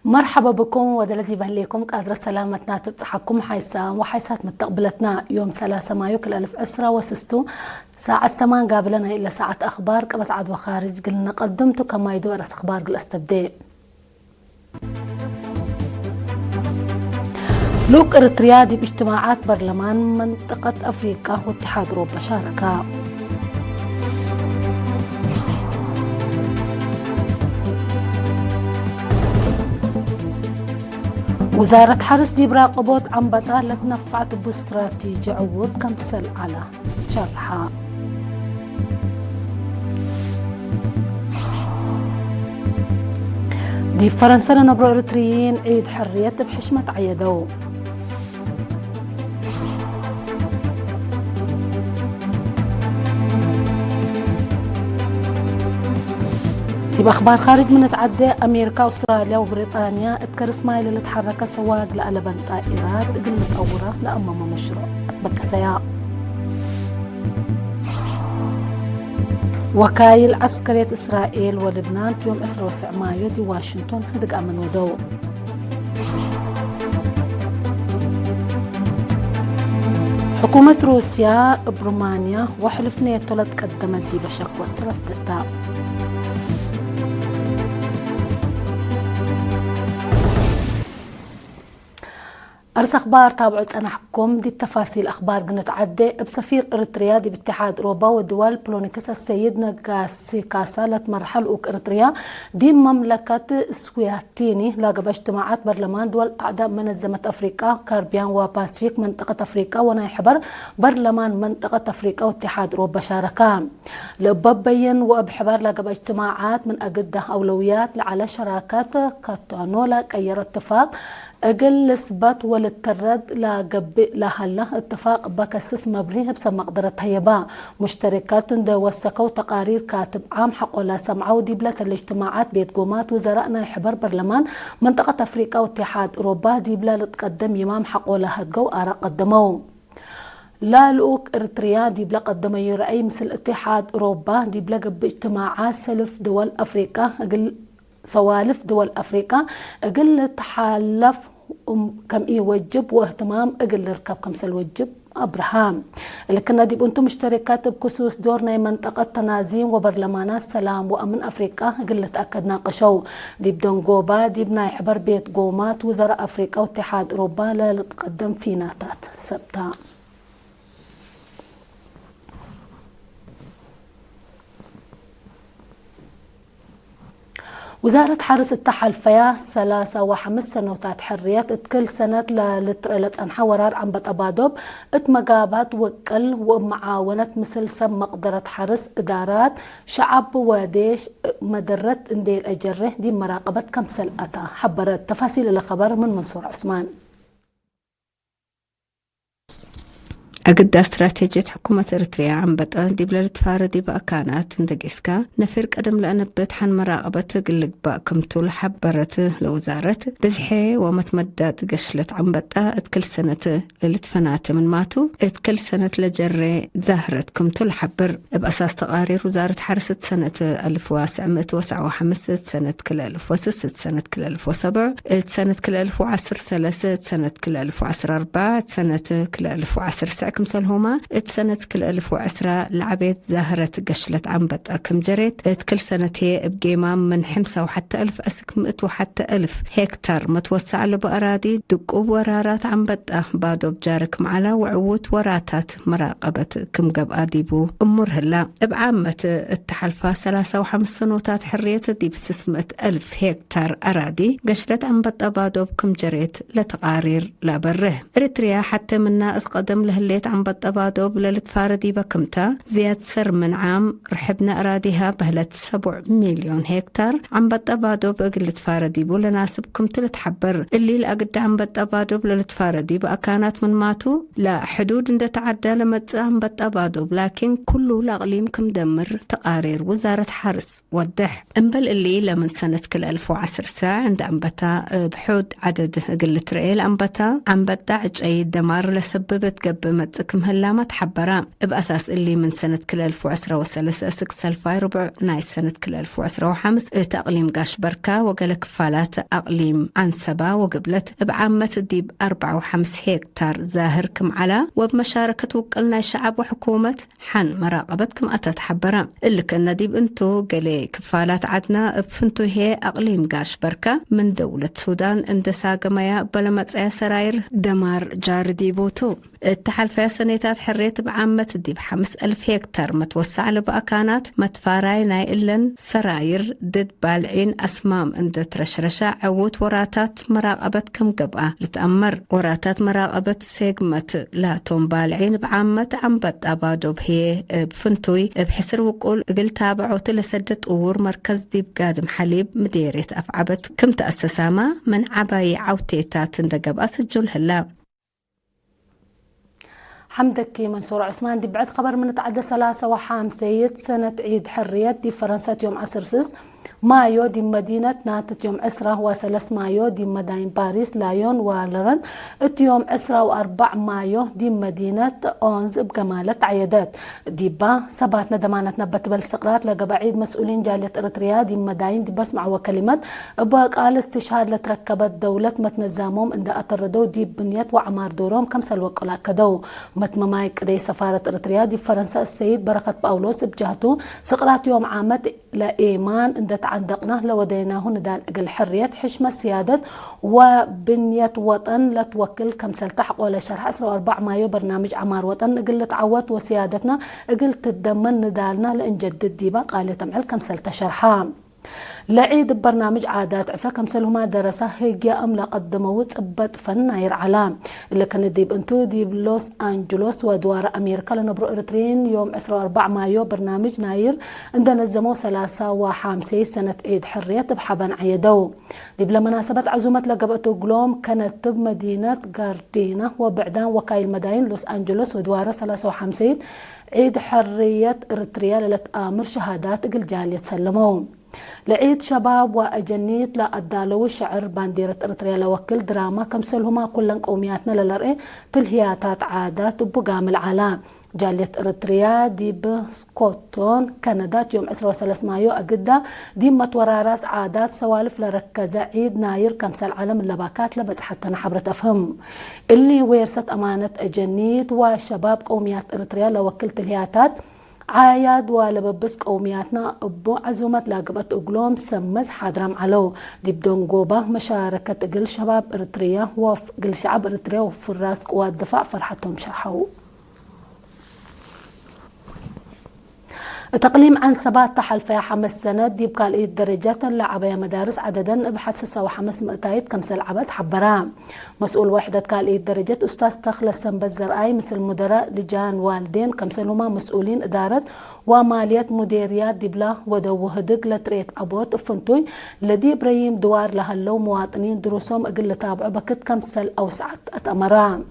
مرحبا بكم ودلدي بهليكم قادرة سلامتنا تبصحكم وحيسات متقبلتنا يوم 3 مايو كل 1000 أسرة وسستو ساعة السمان قابلنا إلا ساعة أخبار قبت عد وخارج قلنا قدمتو كما يدور أخبار قل استبدأ لوك إريتريادي باجتماعات برلمان منطقة أفريقيا واتحاد أوروبا شاركا وزارة حرس دي براقبوت عن بطالة نفعت باستراتيجي عوض كمسل على شرحها دي فرنسا نبرو إريتريين عيد حرية بحشمة عيدو بأخبار خارج من تعدي أمريكا وأستراليا وبريطانيا اتكرس مايل اللي تحرك سواق لقلبان طائرات قلت أورا لأمام مشروع أتبكى سياء وكايل عسكرية إسرائيل ولبنان يوم 10 مايو دي واشنطن هدق أمن ودو حكومة روسيا برومانيا وحلف نيتو لتقدمت دي بشكوى رفضتها أرس أخبار تابعوا أنا حكم دي التفاصيل أخبار قنت عدي بسفير إريتريا دي باتحاد أوروبا ودول بلونيكس السيد نقاسي كاسالة مرحل أوك إريتريا دي مملكة سوياتيني لاقى باجتماعات برلمان دول أعضاء منظمة أفريقيا كاربيان وباسفيك منطقة أفريقيا ونايحبر برلمان منطقة أفريقيا واتحاد أوروبا شاركا لببين وأبحبار لاقى باجتماعات من أجدة أولويات على شراكات كاتانولا كير اتفاق أقل سبات وللترد لهلا اتفاق بكسس مبريه بسم مقدرة هيبا مشتركات وسكوا تقارير كاتب عام حق ولا سمعوا ديبلة الاجتماعات بيت قومات وزرائنا يحبر برلمان منطقة أفريقيا واتحاد أوروبا ديبلة لتقدم يمام حق ولا هدقوا آراء قدموا لا لوك إريتريا ديبلا قدم يرأي مثل اتحاد أوروبا ديبلا باجتماعات سلف دول أفريقيا أقل سوالف دول أفريقيا أقل تحالف كم يوجب واهتمام أقل ركب كم سلوجب أبراهام اللي كنا دي بنتم مشتركات بكسوس دورنا منطقة تنازيم وبرلمانات سلام وأمن أفريقيا أقل تأكد ناقشوا دي بدون قوبا دي بنا يحبر بيت قومات وزراء أفريقيا واتحاد أوروبا لا لتقدم في ناتات سبتا وزارة حرس التحالفية 3 و5 سنوات حريات كل سنة لتنحورار عن بطبادوب اتمقابات وكل ومعاونة مثل سب مقدرة حرس إدارات شعب وديش مدرت اندي الأجره دي مراقبة كمسل أتا حبرت تفاصيل الخبر من منصور عثمان أجد استراتيجية حكومة إريتريا عم بطا دي بلا تفاردي بأكانات ندقسكا نفر قدم لأنبت حن مراقبة قلق بأكمتو لحبرت لوزارة بزحي ومتمدات قشلت عم بطا اتكل سنة للتفنات من ماتو اتكل سنة لجري زهرت كمتو لحبر بأساس تقارير وزارة حرسة سنة 1959 سنة كل 1006 سنة كل 1007 سنة كل 1010 سنة كل 1014 سنة كل 1010 كمسل هما سنة كل 1010 لعبت زهرت قشلت عم بطا كم جريت كل سنة هي بقيمة من 5 وحتى 1000 أسك 100 وحتى 1000 هكتار متوسع له بأراضي دقوا ورارات عم بطا بادو بجارك معلا وعوت وراتات مراقبة كم قب آديبو أمور هلا بعامة التحالفة 3 و5 سنوات حرية دي بسسمة 1000 هكتار أراضي قشلت عم بطا بادو بكم جريت لتقارير لا بره إريتريا حتى منا اتقدم لهالليت عم بطبادو بللتفاردي بكمتا زياد سر من عام رحبنا أراديها بهلت 7 مليون هكتار عم بطبادو بقلت فاردي بولناسب كمت لتحبر اللي لأقد عم بطبادو بللتفاردي بأكانات من ماتو لا حدود اند تعدى لمت عم بطبادو لكن كله لأغليم كم دمر تقارير وزارة حرس ودح انبل اللي لمن سنة كل 1010 ساعة عند عم بطا بحود عدد قلت رئيل عم بطا عم بطا عج أي دمار لسببت قب كمጽ هلامة حبرا بأساس اللي من سنة كل 2013 سكسلفاي ربع ناي سنة كل 2015 تأقليم قاش بركا وقال كفالات أقليم عنسبة وقبلت بعامة ديب 4.5 هكتار زاهر كم على وبمشاركة وكلنا شعب وحكومة حن مراقبتكم أتتحبرا اللي كنا ديب انتو قالي كفالات عدنا بفنتو هي أقليم قاش بركا من دولة السودان اندسا قمايا بلمت سراير دمار جار ديبوتو التحالفية سنيتات حريت بعامة ديب 5,000 هكتار متوسع لبأكانات متفاراي ناي إلن سراير دد بالعين أسمام اند ترشرشا عوت وراتات مراقبة كم قبقى لتأمر وراتات مراقبة سيقمت لا توم بالعين بعامة عمبت أبادو بهي بفنتوي بحسر وقول قل تابعو تلسدت أور مركز ديب قادم حليب مديرية أفعبت كم تأسساما من عباي عوتيتات اندقب أسجل هلا حمدك منصور عثمان دي بعد خبر من تعدى 53 سنة عيد حرية دي فرنسا يوم 10 مايو دي مدينة ناتت يوم 10 مايو دي مدائن باريس لايون ولرن يوم 10 مايو دي مدينة أونز بجمالة عيادات ديبا سبات ندمانة نبت بالسقرات لقى بعيد مسؤولين جالية إريتريا دي مدائن دي بسمع وكلمات قال استشهاد لتركبت دولة متنزامهم عند أتردو دي بنية وعمار دورهم كم سلوك لا كدو متممايك دي سفارة إريتريا دي فرنسا السيد بركة باولوس بجهته سقرات يوم عامت لإيمان عند تعندقنا لوديناه ندال أقل حرية حشمة سيادة وبنية وطن لا توكل كم سلتحق ولا شرح 4 مايو برنامج عمار وطن أقل تعوت وسيادتنا أقل تدمن ندالنا لإنجدد ديبا قال تمعل كم سلتشرحا لعيد برنامج عادات عفا كمسلهما درسة هيجيا أملا قدموا تثبت فناير علام اللي كان ديب انتو ديب لوس أنجلوس ودوار أمريكا لنبرو إريترين يوم 4 مايو برنامج ناير عندنا نزمو 53 سنة عيد حرية بحبان عيدو ديب لمناسبة عزومة لقبتو قلوم كانت بمدينة غاردينا وبعدان وكايل مداين لوس أنجلوس ودوار 53 عيد حرية إريتريا لتآمر شهادات قل جالية سلمو لعيد شباب وأجنيت لا أدالو شعر بانديرة إريتريا لوكل دراما كمسلهما كلن قومياتنا للرئي تلهياتات عادات وبقام العالم جالية إريتريا دي بسكوتون كندا يوم 10 مايو أقدا دي متوراراس عادات سوالف لركز عيد ناير كمسال عالم اللباكات لبس حتى نحبرت أفهم اللي ويرست أمانة أجنيت وشباب قوميات إريتريا لوكل تلهياتات عايد ولببس قومياتنا أبو عزومة لاقبت أقلوم سمز حادرام علو دي بدون قوبة مشاركة قل شباب إريتريا وقل شعب إريتريا وفراس قوات دفاع فرحتهم شرحوا تقليم عن سبات تحالفية 5 سنة دي بقال إيه درجات اللعبة مدارس عددا بحد 500 كمسل عبد حبرام مسؤول وحدة قال إيه درجات أستاذ تخلص سنبزرآي مثل مدراء لجان والدين كمسلهما مسؤولين إدارة ومالية مديريات دبلا ودوه دق لتريت عبوت فنتوي لدي بريم دوار لهاللو مواطنين دروسهم أقل تابعوا بكت كمسل أوسعت أتأمرام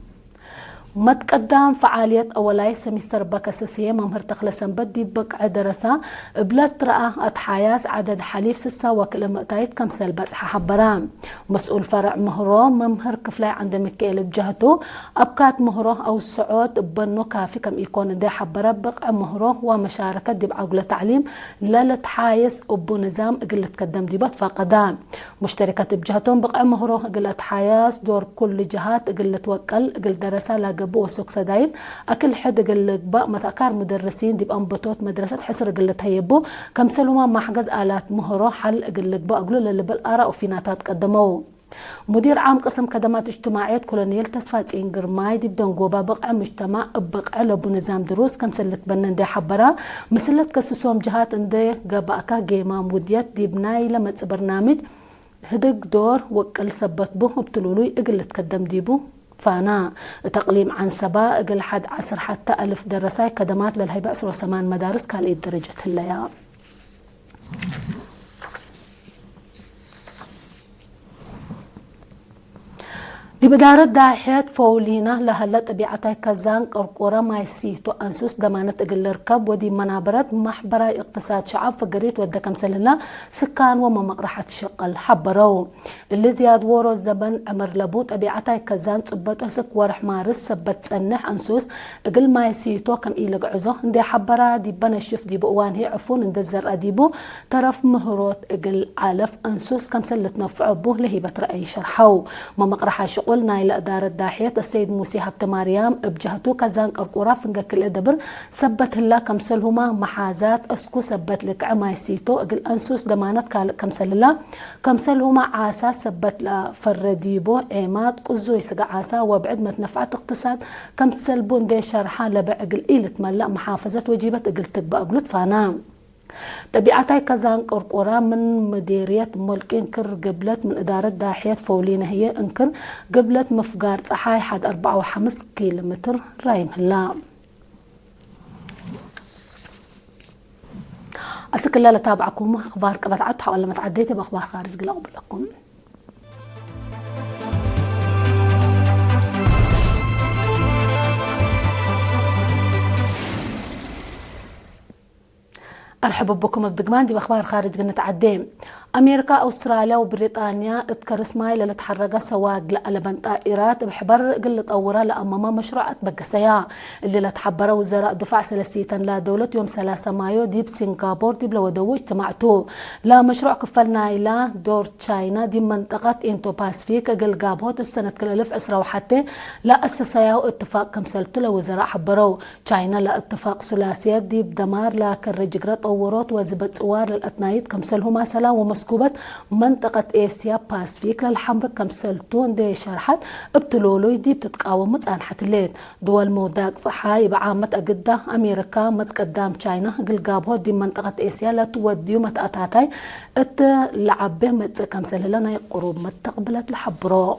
متقدم فعالية أولاي سمستر بكاسسية ممهر تخلصن بدي بقع درسة بلاد رأى أتحياس عدد حليف 6 وكل مقتايت كمسل بزح حبرام مسؤول فرع مهرو ممهر كفلاي عند مكيل بجهته أبكات مهرو أو السعود بنو كافي كم يكون دي حبرا بقع مهرو ومشاركة دي بعقل تعليم لا تحايس أبو نظام قلة تقدم دي فقدام مشتركات بجهتهم بقع مهرو قلة حياس دور كل جهات قلة توكل قل درسة لا قبو وسوق سدايد أكل حد قل بق متأكار مدرسين دي بأنبطوت مدرسة حسر قلة هيبو كم سلوما ما حجز آلات مهرو حل قل بق أقولوا للي بالآراء وفيناتات قدموه مدير عام قسم خدمات اجتماعية كولونيل تسفات إنجرماي دي بدون قوبا بقع مجتمع بقع لبو نظام دروس كم سلت بنن دي حبرا مسلت كسسوم جهات اندي قباكا جيما موديات دي بناي لما برنامج هدق دور وقل سبت بو بتلولوي اقل تقدم ديبو فانا تقليم عن سبا اقل حد 10 حتى 1000 درساي كدمات للهيبة 10 وثمان مدارس كالي درجة الليا دي بدارة داحيات فولينا لهلا طبيعتها كزان قرقورة مايسيتو أنسوس دمانت اقل ركب ودي منابرات محبرة اقتصاد شعب فقريت ودكم سللا سكان وما مقرحة شقل حبرو اللي زياد وورو الزبن عمر لبو طبيعتها كزان صبت اسك ورح مارس سبت سنح أنسوس اقل مايسيتو كم إيلق عزو اندي حبرة دي بنشف دي بقوان هي عفون اندي الزرق ديبو طرف مهروت اقل عالف أنسوس كم سلت نفع بوه لهيبة رأي شرحو ما مقرحة قلنا إلى إدارة داحية السيد موسى هبت مريم بجهتو كزان قرقورة فنجك الإدبر سبت هلا كمسلهما محازات أسكو سبت لك عمايسيتو أقل أنسوس دمانت كمسللا كمسلهما عاسا سبت لفرديبو عماد قزو يسقى عاسا وبعد ما تنفعت اقتصاد كمسلبون دي شرحا لبعقل إيلة ملا محافظة وجيبت أقل تقبأ أقلت فانا طبيعتها كزان قرقورة من مديرية ملك انكر قبلت من إدارة داحية فولينا هي انكر قبلت مفقار صحاي حد 4.5 كيلومتر رايم هلا أسك الله لتابعكم أخبار كبتعدها ولا ما تعديتي بأخبار خارج قلوب لكم أرحب بكم بدقمان دي بأخبار خارج قلنا تعدين أمريكا أستراليا وبريطانيا اتكر اسمايل اللي تحرقا سواق لألبن طائرات بحبر قلة أورا لأمام مشروع أتبقسيا اللي لتحبر وزراء دفاع سلسيتا لا دولة يوم 3 مايو دي بسنغافور دي بلودو اجتمعتو لا مشروع كفلنا إلى دور تشاينا دي منطقة انتو باسفيك قل قابهوت السنة كل ألف عسرة وحتى لا أسسيا اتفاق كمسلتو لوزراء حبرو تشاينا لا اتفاق ثلاثيات دي بدمار لكن رجقرات أورات وزبط صوار للأتنايت كمسلهما سلام ومسكوبة منطقة آسيا باسفيك للحمر كمسلتون دي شرحت ابتلولوي دي بتتقاوم متانحت الليل دول موداك صحاي بعامة أقدة أمريكا متقدام تشاينا قل قابهو دي منطقة آسيا لا توديو متأتاتاي اتلعبه متكمسل لنا قروب متقبلت لحبرو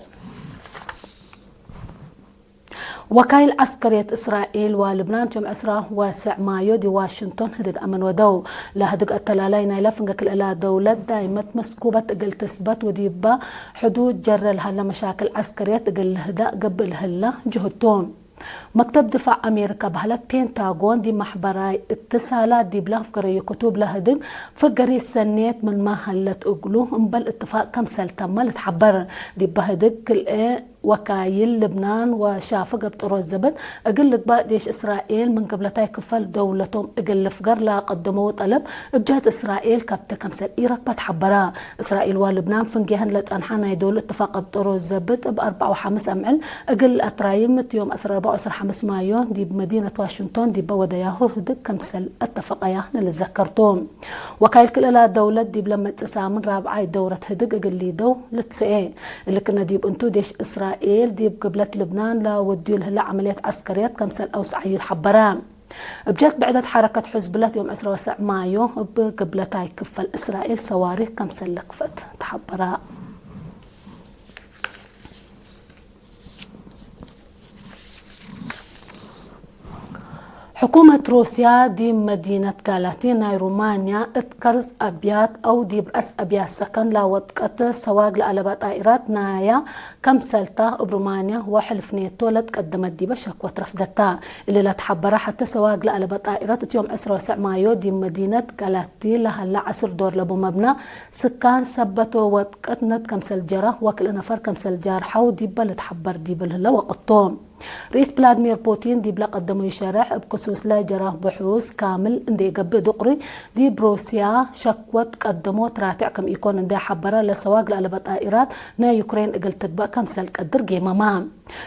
وكايل عسكرية إسرائيل ولبنان يوم 10 مايو دي واشنطن هدق أمن ودو لا هدق التلالين يلفنقك الإلا دولة دائمة مسكوبة قل تثبت وديبا حدود جر لها مشاكل عسكرية قل هدا قبل هلا جهدتون مكتب دفاع أمريكا بهلت بينتاغون دي محبراي اتصالات دي بلا فقرية كتب لهدق فقري السنيت من ما هلت أقلو مبل اتفاق كم سلتم تحبر دي بهدق كل وكايل لبنان وشافق بطرو الزبد أقل بقى ديش إسرائيل من قبلتها كفل دولتهم أقل فقر لا قدموا طلب بجهة إسرائيل كبت كمسل إيرك بتحبرا إسرائيل ولبنان فنجيهن لتنحانا يدول اتفاق بطرو الزبد ب4.5 أمعل أقل أترايمت يوم 4 مايو دي بمدينة واشنطن دي بودياهو هدك كمسل اتفاقيا للذكرتهم وكايل كل دولة دي بلما تسامن رابعاي دورة هدك أقل لي دو لتسئي اللي كنا ديب انتو ديش إسرائيل دي بقبلة لبنان لا وديو لهلا عمليات عسكريات كمسل أوسع يتحبران بجات بعدة حركة حزب الله يوم 10 مايو بقبلتها كفل إسرائيل صواريخ كمسل لكفت تحبران حكومة روسيا دي مدينة غالاتينا رومانيا اتكرز أبيات أو دي برأس أبيات سكن لا وطقت سواق لألبات طائرات نايا كم سلطة برومانيا وحلف نيتو لتقدمت دي بشكوى رفضتها اللي لا تحبرها حتى سواق لألبات طائرات يوم 10 مايو دي مدينة غالاتي لهلا 10 دور لبو مبنى سكان سبتو وطقت نت كم سلجرة وكل نفر كم سلجار حو دي بلتحبر دي بلهلا وقطوم رئيس فلاديمير بوتين دي بلا قدموا يشرح بخصوص لا جراه بحوث كامل اندي قبل دقري دي بروسيا شكوى قدموا تراتع كم يكون اندي حبرا لسواق لألبات طائرات نا يوكرين اقل تقبأ كم سل قدر جيماما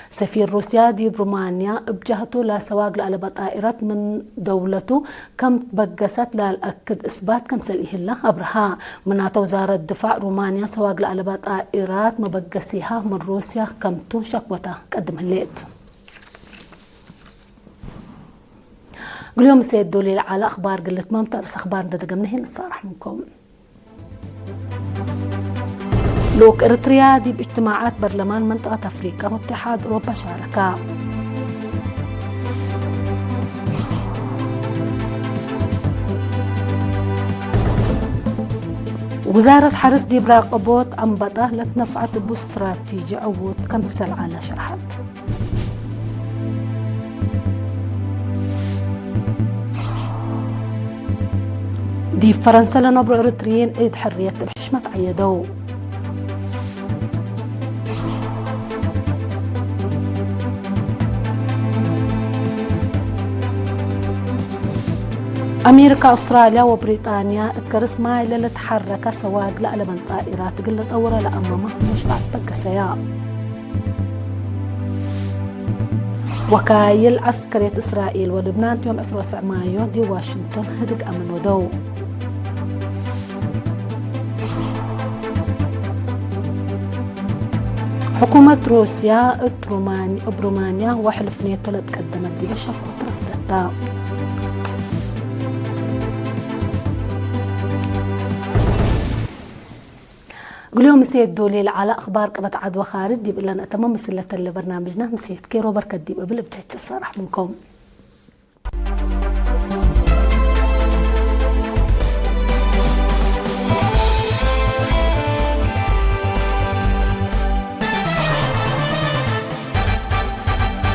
سفير روسيا دي برومانيا بجهته لسواق لألبات طائرات من دولته كم بقست للأكد إثبات كم سل إهلا أبرها منات وزارة الدفاع رومانيا سواق لألبات طائرات مبقسيها من روسيا كمتو شكوته قدم الليت اليوم سيد دولي على أخبار قلت ما مترس أخبار ندقمنا هنا الصراحة منكم لوك إريتريا دي باجتماعات برلمان منطقة أفريقيا واتحاد أوروبا شاركا وزارة حرس ديب راقبوت أنبطة لتنفعت باستراتيجي عوض كمسل على شرحات. دي فرنسا لنبرو إريتريين إيد حرية بحشمة عيدو. أمريكا أستراليا وبريطانيا اتكرس ماي لتحرك سواق لألبن طائرات قلت أورا لأمامه مشروع بقسيا. وكايل عسكرية إسرائيل ولبنان يوم 29 مايو دي واشنطن هدق أمن ودو. حكومة روسيا برومانيا وحلف نيتو لتقدمت دي بشكل رفضتها. اليوم مسيت دوليل على أخبار قبت عدوى خارج دي بإلا أتمام مسلة اللي برنامجنا مسيت كيرو بركة دي بقبل بجهج الصراح منكم.